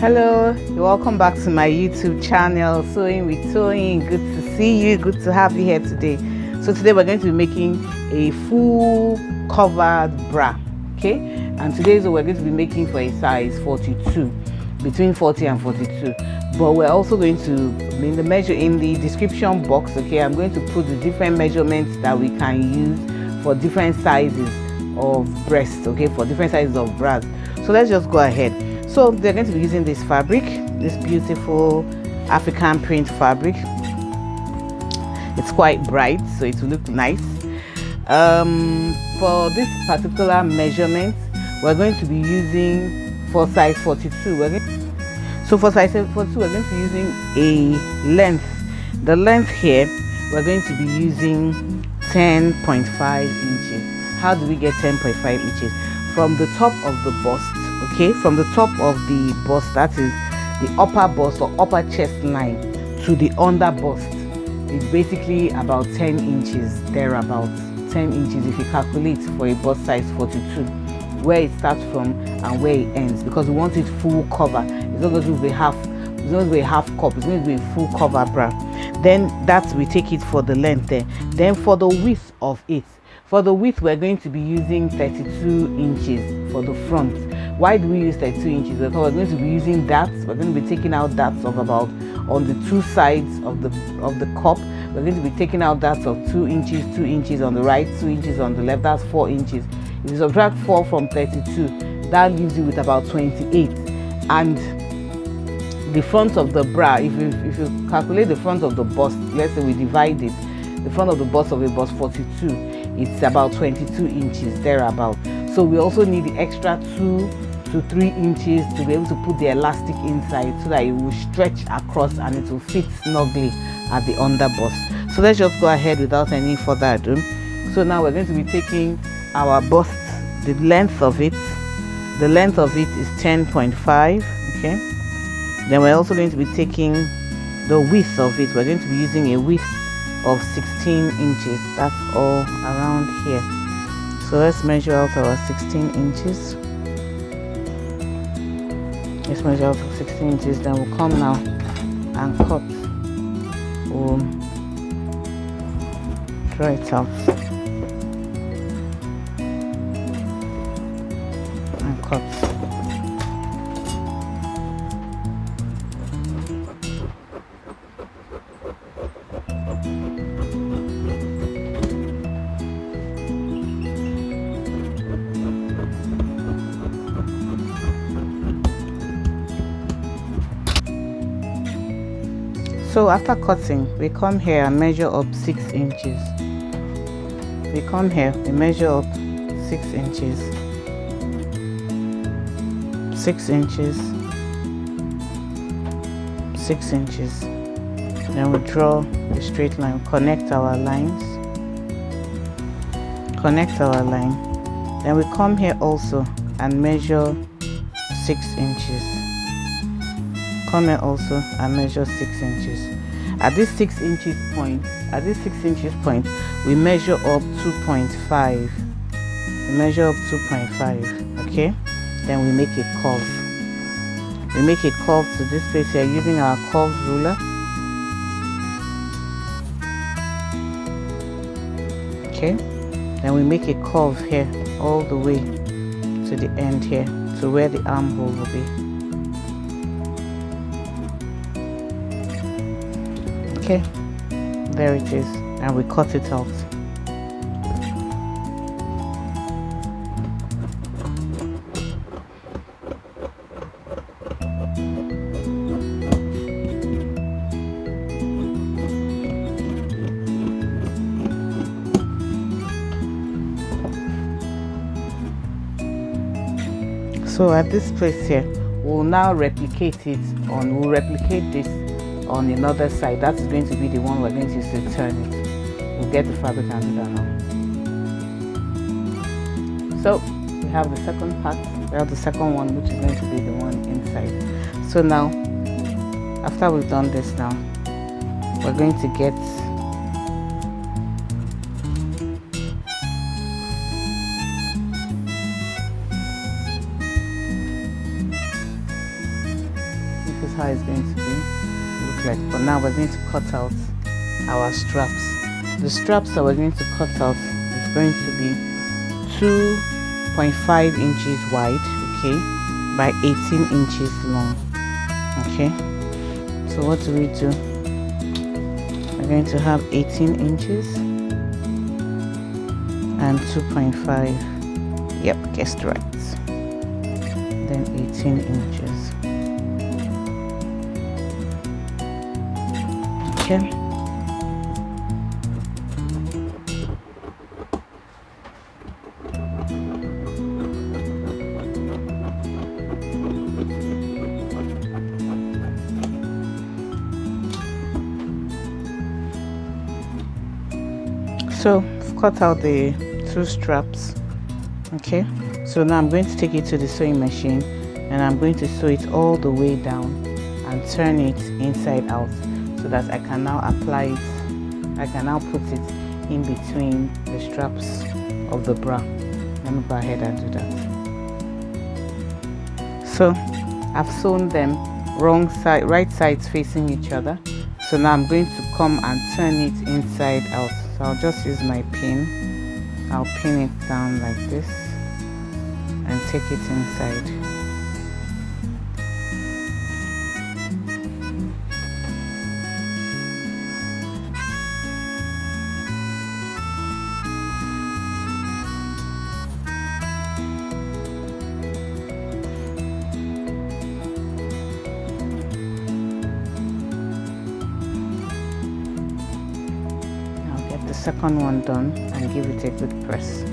Hello, welcome back to my YouTube channel, Sewing with Toyin. Good to see you, good to have you here today. So today we're going to be making a full covered bra, okay? And today we're going to be making for a size 42, between 40 and 42. But we're also going to measure in the description box, okay? I'm going to put the different measurements that we can use for different sizes of breasts, okay? For different sizes of bras. So let's just go ahead. So they're going to be using this fabric, this beautiful African print fabric. It's quite bright, so it will look nice. For this particular measurement, we're going to be using for size 42. So for size 42, we're going to be using a length. The length here, we're going to be using 10.5 inches. How do we get 10.5 inches? From the top of the bust. Okay, from the top of the bust, that is the upper bust or upper chest line, to the under bust, it's basically about 10 inches, thereabout 10 inches if you calculate for a bust size 42, where it starts from and where it ends, because we want it full cover. It's not going to be half, it's not going to be a half cup, it's going to be a full cover bra. Then that's, we take it for the length there. Then for the width of it, for the width, we're going to be using 32 inches for the front. Why do we use 32 inches? Because we're going to be using darts. We're going to be taking out darts of about, on the two sides of the cup, we're going to be taking out darts of 2 inches on the right, 2 inches on the left. That's 4 inches. If you subtract 4 from 32, that leaves you with about 28. And the front of the bra, if you calculate the front of the bust, let's say we divide it, the front of the bust of a bust 42, it's about 22 inches thereabout. So we also need the extra 2 to 3 inches to be able to put the elastic inside, so that it will stretch across and it will fit snugly at the under bust. So let's just go ahead without any further ado. So now we're going to be taking our bust, the length of it is 10.5, okay? Then we're also going to be taking the width of it. We're going to be using a width of 16 inches. That's all around here. So let's measure out our 16 inches. Let's measure out 16 inches. Then we'll come now and cut. We'll draw it out and cut. So after cutting, we come here and measure up 6 inches. We come here, we measure up 6 inches. 6 inches. 6 inches. Then we draw a straight line, connect our lines. Connect our line. Then we come here also and measure 6 inches. Come here also and measure 6 inches. At this 6 inches point, we measure up 2.5. We measure up 2.5, okay? Then we make a curve. We make a curve to this place here using our curved ruler. Okay? Then we make a curve here all the way to the end here, to where the armhole will be. Okay, there it is, and we cut it out. So at this place here, we'll now replicate this on another side. That's going to be the one we're going to use to turn it. We'll get the fabric and do that now. So we have the second part, we have the second one, which is going to be the one inside. So now, after we've done this now, we're going to get is how it's going to be look like. But now we're going to cut out our straps. The straps that we're going to cut out is going to be 2.5 inches wide, okay, by 18 inches long. Okay, so what do? We're going to have 18 inches and 2.5. Yep, guessed right. Then 18 inches. Okay. So I've cut out the 2 straps. Okay, so now I'm going to take it to the sewing machine and I'm going to sew it all the way down and turn it inside out so that I can now apply it. I can now put it in between the straps of the bra. Let me go ahead and do that. So I've sewn them right sides facing each other. So now I'm going to come and turn it inside out. So I'll just use my pin. I'll pin it down like this and take it inside. Second one done and give it a good press.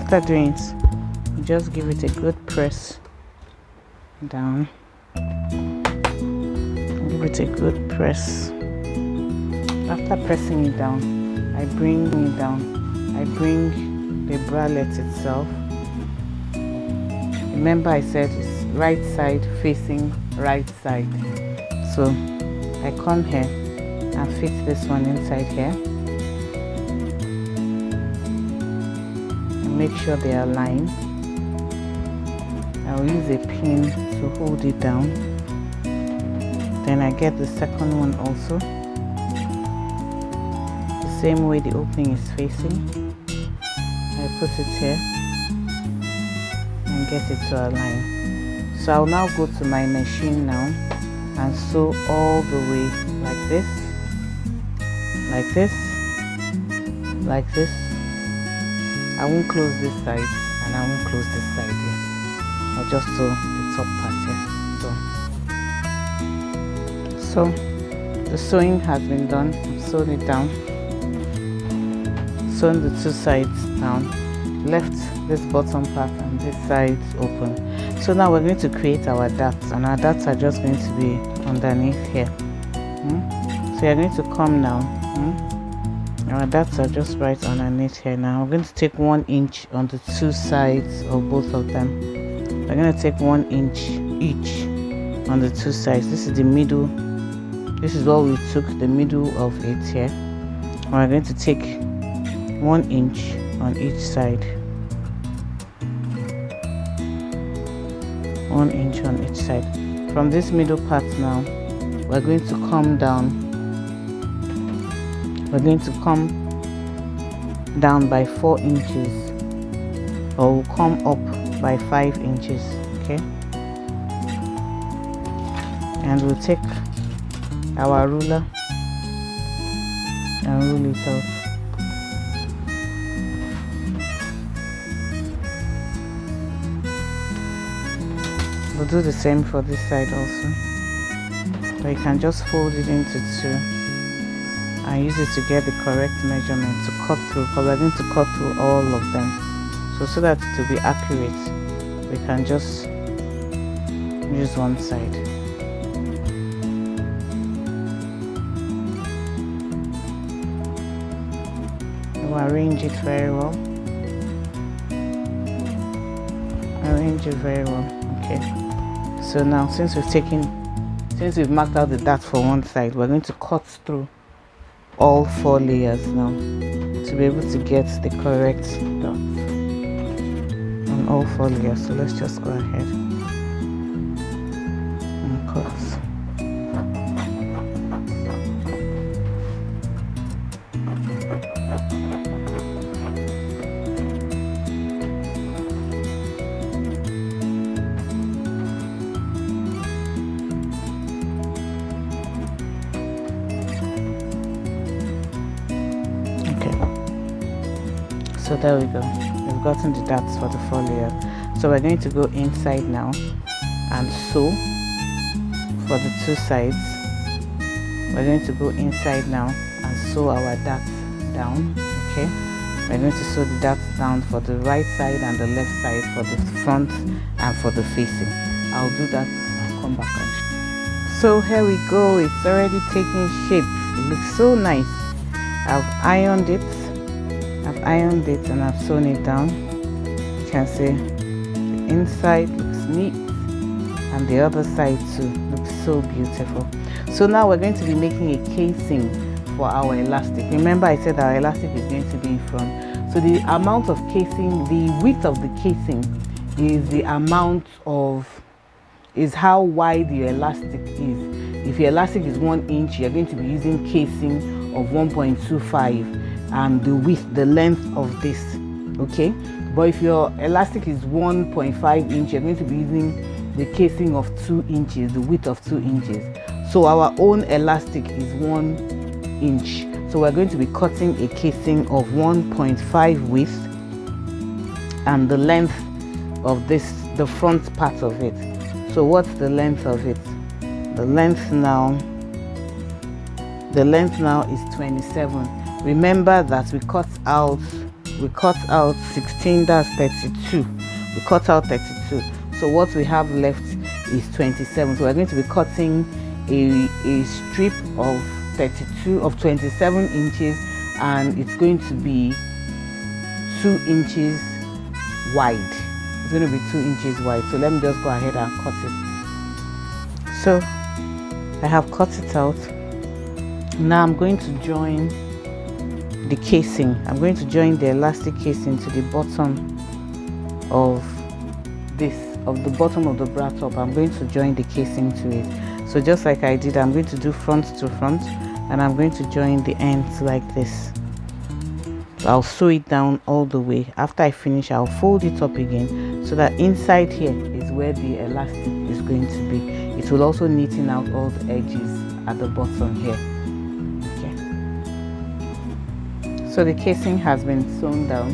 After doing it, you just give it a good press down. Give it a good press. After pressing it down, I bring the bralette itself. Remember I said it's right side facing right side. So I come here and fit this one inside here and make sure they are aligned. I'll use a pin to hold it down. Then I get the second one also, the same way the opening is facing. I put it here and get it to align. So I'll now go to my machine now and sew all the way like this, like this, like this. I won't close this side and I won't close this side here. I'll just sew the top part here. So the sewing has been done. I've sewn it down, sewn the 2 sides down, left this bottom part and this side open. So now we're going to create our darts, and our darts are just going to be underneath here. So you're going to come now. Our darts are just right underneath here. Now we're going to take 1 inch on the 2 sides of both of them. We're going to take 1 inch each on the 2 sides. This is the middle. This is what we took, the middle of it here. And we're going to take 1 inch on each side. 1 inch on each side. From this middle part now, we're going to come down. We're going to come down by 4 inches, or we'll come up by 5 inches. Okay, and we'll take our ruler and rule it out. We'll do the same for this side also. So you can just fold it into 2 and use it to get the correct measurement to cut through, because we're going to cut through all of them. So that it will be accurate, we can just use one side. We'll arrange it very well. Arrange it very well. Okay. So now since we've marked out the dart for one side, we're going to cut through all 4 layers now to be able to get the correct dot on on all 4 layers. So let's just go ahead and cut. So there we go, we've gotten the darts for the 4 layers. So we're going to go inside now and sew for the 2 sides. We're going to go inside now and sew our darts down. Okay, we're going to sew the darts down for the right side and the left side, for the front and for the facing. I'll do that and come back and show. So here we go, it's already taking shape. It looks so nice. I've ironed it and I've sewn it down. You can see the inside looks neat and the other side too looks so beautiful. So now we're going to be making a casing for our elastic. Remember I said our elastic is going to be in front. So the amount of casing, the width of the casing is how wide your elastic is. If your elastic is 1 inch, you're going to be using casing of 1.25 and the length of this. Okay, but if your elastic is 1.5 inch, you're going to be using the casing of 2 inches, the width of 2 inches. So our own elastic is 1 inch, so we're going to be cutting a casing of 1.5 width and the length of this, the front part of it. So what's the length of it? The length now is 27. Remember that we cut out 16, that's 32. We cut out 32. So what we have left is 27. So we're going to be cutting a strip of 27 inches, and it's going to be 2 inches wide. It's going to be 2 inches wide. So let me just go ahead and cut it. So I have cut it out. Now I'm going to join the casing. I'm going to join the elastic casing to the bottom of the bottom of the bra top. I'm going to join the casing to it. So just like I did, I'm going to do front to front and I'm going to join the ends like this. I'll sew it down all the way. After I finish, I'll fold it up again so that inside here is where the elastic is going to be. It will also neaten out all the edges at the bottom here. So the casing has been sewn down.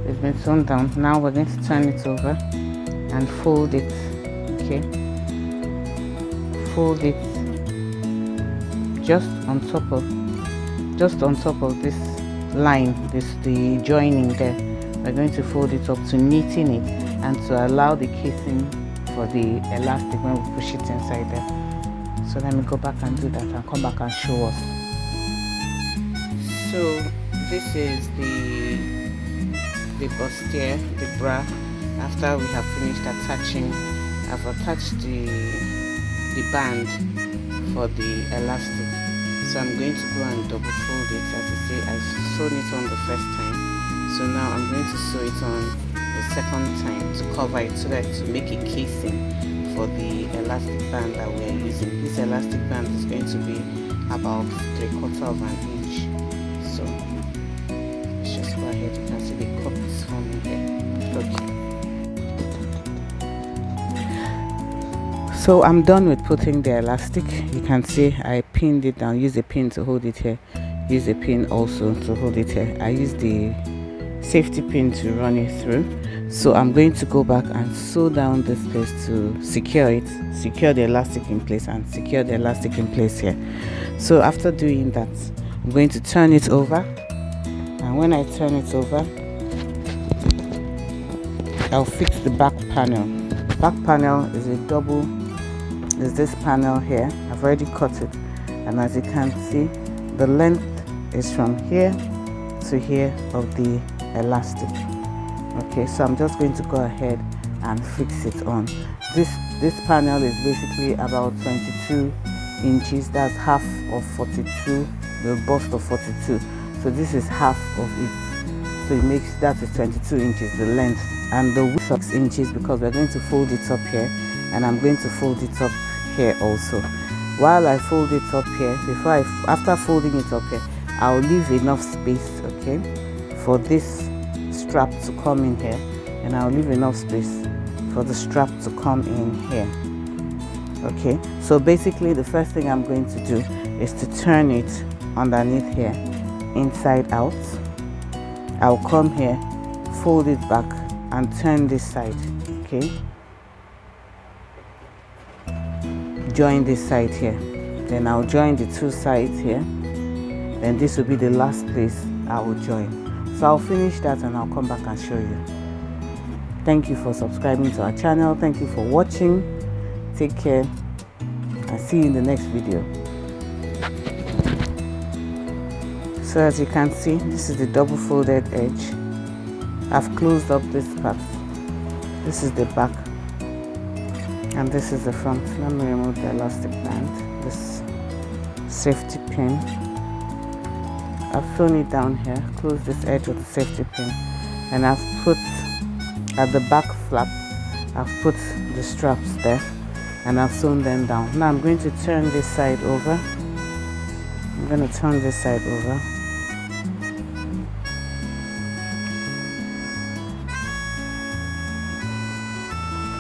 It's been sewn down. Now we're going to turn it over and fold it. Okay, fold it just on top of this line, the joining there. We're going to fold it up to neaten it and to allow the casing for the elastic when we push it inside there. So let me go back and do that and come back and show us. So this is the bustier, the bra. After we have finished attaching, I've attached the band for the elastic. So I'm going to go and double fold it. As I say, I sewed it on the first time. So now I'm going to sew it on the second time to cover it so that to make a casing for the elastic band that we are using. This elastic band is going to be about 3/4 of an inch. So let's just go ahead. You can see the cup is forming here. Okay. So I'm done with putting the elastic. You can see I pinned it down. Use a pin to hold it here. Use a pin also to hold it here. I use the safety pin to run it through. So I'm going to go back and sew down this place to secure it, secure the elastic in place and secure the elastic in place here. So after doing that, I'm going to turn it over, and when I turn it over, I'll fix the back panel. Back panel is this panel here. I've already cut it, and as you can see, the length is from here to here of the elastic. Okay, so I'm just going to go ahead and fix it on. This panel is basically about 22 inches. That's half of 42, the bust of 42. So this is half of it. so it makes that is 22 inches the length, and the width 6 inches because we're going to fold it up here, and I'm going to fold it up here also. While I fold it up here, after folding it up here, I'll leave enough space, okay, for this strap to come in here, and I'll leave enough space for the strap to come in here. Okay, so basically the first thing I'm going to do is to turn it underneath here, inside out. I'll come here, fold it back and turn this side, okay, join this side here, then I'll join the two sides here, then this will be the last place I will join. So I'll finish that and I'll come back and show you. Thank you for subscribing to our channel. Thank you for watching. Take care and see you in the next video. So as you can see, this is the double folded edge. I've closed up this part. This is the back and this is the front. Let me remove the elastic band, this safety pin. I've thrown it down here, close this edge with the safety pin, and I've put at the back flap, I've put the straps there and I've sewn them down. Now I'm going to turn this side over. I'm going to turn this side over.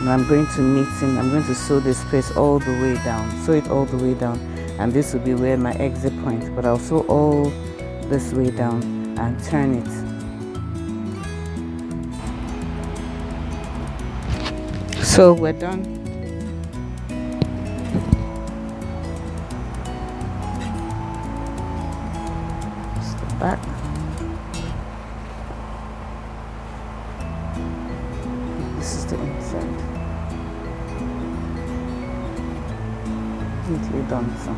And I'm going to I'm going to sew this place all the way down, sew it all the way down, and this will be where my exit point, but I'll sew all this way down and turn it. So we're done. Just the back. This is the inside. Neatly done. So